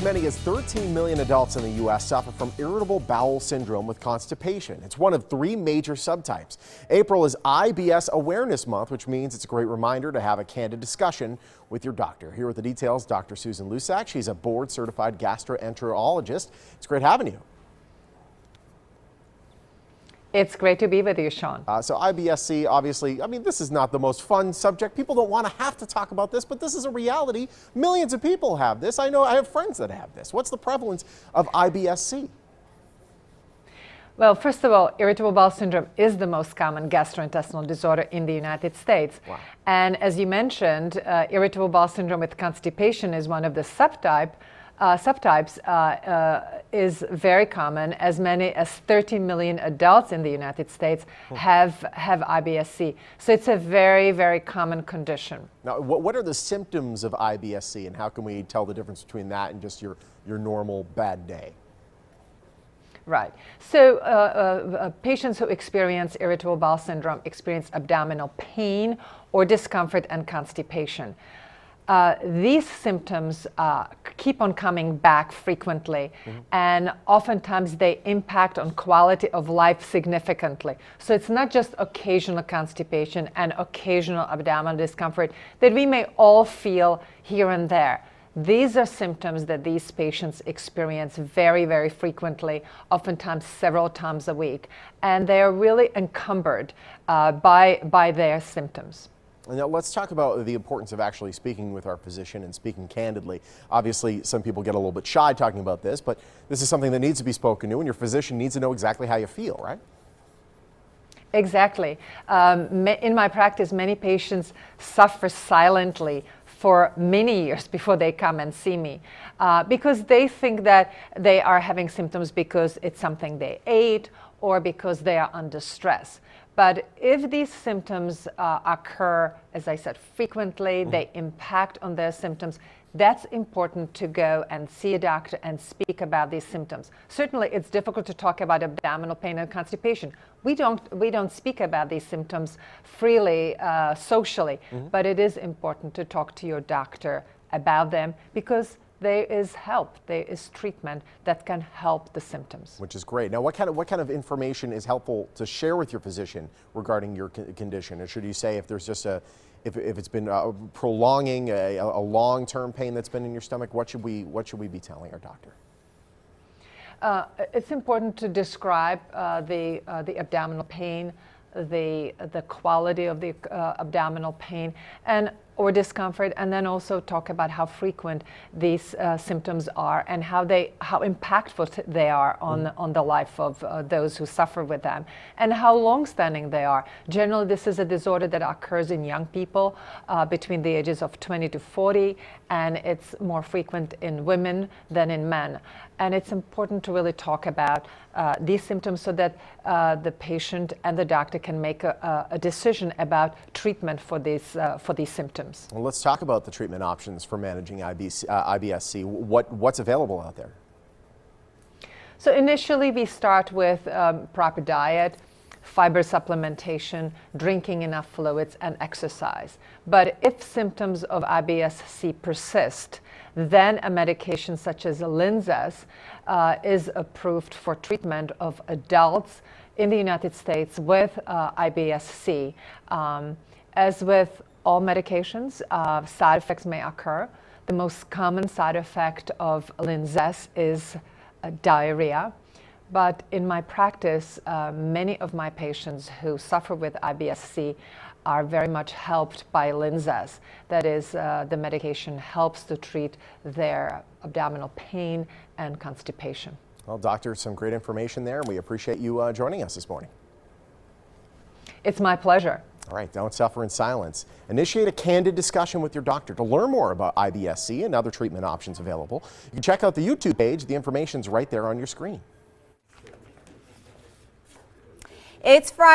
many as 13 million adults in the U.S. suffer from irritable bowel syndrome with constipation. It's one of three major subtypes. April is IBS Awareness Month, which means it's a great reminder to have a candid discussion with your doctor. Here with the details, Dr. Susan Lusak. She's a board-certified gastroenterologist. It's great having you. It's great to be with you, Sean. So IBS-C, obviously, I mean, this is not the most fun subject. People don't want to have to talk about this, but this is a reality. Millions of people have this. I know I have friends that have this. What's the prevalence of IBS-C? Well, first of all, irritable bowel syndrome is the most common gastrointestinal disorder in the United States. Wow. And as you mentioned, irritable bowel syndrome with constipation is one of the subtypes is very common. As many as 30 million adults in the United States have IBS-C. So it's a very, very common condition. Now, what are the symptoms of IBS-C, and how can we tell the difference between that and just your normal bad day? Right. So patients who experience irritable bowel syndrome experience abdominal pain or discomfort and constipation. These symptoms keep on coming back frequently, and oftentimes they impact on quality of life significantly. So it's not just occasional constipation and occasional abdominal discomfort that we may all feel here and there. These are symptoms that these patients experience very, very frequently, oftentimes several times a week, and they are really encumbered by their symptoms. Now let's talk about the importance of actually speaking with our physician and speaking candidly. Obviously, some people get a little bit shy talking about this, but this is something that needs to be spoken to, and your physician needs to know exactly how you feel, right? Exactly. In my practice, many patients suffer silently for many years before they come and see me because they think that they are having symptoms because it's something they ate or because they are under stress. But if these symptoms occur, as I said, frequently, they impact on their symptoms, that's important to go and see a doctor and speak about these symptoms. Certainly, it's difficult to talk about abdominal pain and constipation. We don't speak about these symptoms freely, socially, but it is important to talk to your doctor about them because there is help, there is treatment that can help the symptoms. Which is great. Now, what kind of information is helpful to share with your physician regarding your condition? Or should you say if there's just if it's been prolonging a long-term pain that's been in your stomach, what should we be telling our doctor? It's important to describe the abdominal pain, the quality of the abdominal pain or discomfort, and then also talk about how frequent these symptoms are and how impactful they are on the life of those who suffer with them, and how long-standing they are. Generally, this is a disorder that occurs in young people between the ages of 20 to 40, and it's more frequent in women than in men. And it's important to really talk about these symptoms so that the patient and the doctor can make a decision about treatment for these symptoms. Well, let's talk about the treatment options for managing IBS-C. What's available out there? So initially, we start with proper diet, fiber supplementation, drinking enough fluids, and exercise. But if symptoms of IBS-C persist, then a medication such as Linzess is approved for treatment of adults in the United States with IBS-C. As with all medications, side effects may occur. The most common side effect of Linzess is diarrhea. But in my practice, many of my patients who suffer with IBS-C are very much helped by Linzess. That is, the medication helps to treat their abdominal pain and constipation. Well, doctor, some great information there, and we appreciate you joining us this morning. It's my pleasure. All right, don't suffer in silence. Initiate a candid discussion with your doctor. To learn more about IBS-C and other treatment options available, you can check out the YouTube page. The information's right there on your screen. It's Friday.